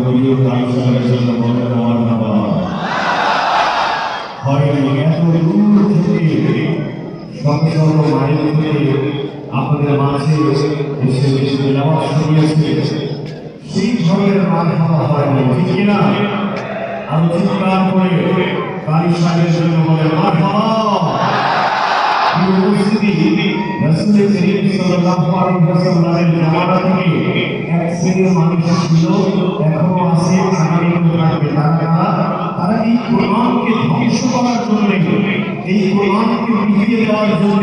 প্রিয় কালচারের জন্য বলেন মারহাবা। হয়নি এত দূর থেকে শত শত মাইল থেকে আপনাদের মাঝে এসে এসে তেলাওয়াত শুনিয়েছে, সেই ধরনের মারহাবা হয়নি, ঠিক কিনা? আমি চিৎকার করে কারি সাহেবের জন্য বলেন মারহাবা। রাসূল করিম সাল্লাল্লাহু আলাইহি ওয়াসাল্লামের জামানা থেকে এক শ্রেণীর মানুষ ছিল, এখনো আছে, আগামীতেও থাকবে। তারা এই কোরআনকে ধ্বংস করার জন্য, এই কোরআনকে মিটিয়ে দেওয়ার জন্য,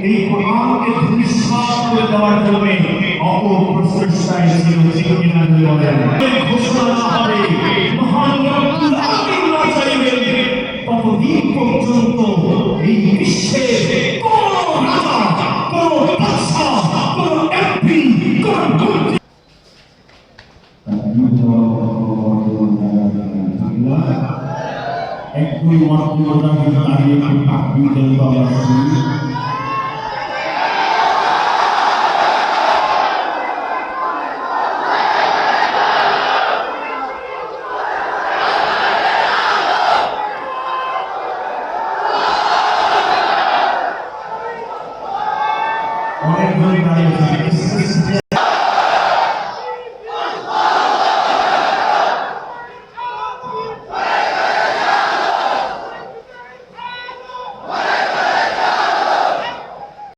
এই কোরআনকে ধূলিসাৎ করে দেওয়ার জন্য অপপ্রচেষ্টায় ছিল, ঠিক কিনা বলেন? ঘোষণা না হবে, মহান রব্বুল আলামিন না চাইবেন, ততদিন পর্যন্ত এই বিশ্বে একটু মাত্র দাঁড়িয়ে তাকবীর দেন বাবা। অনেক ধরে দাঁড়িয়েছে।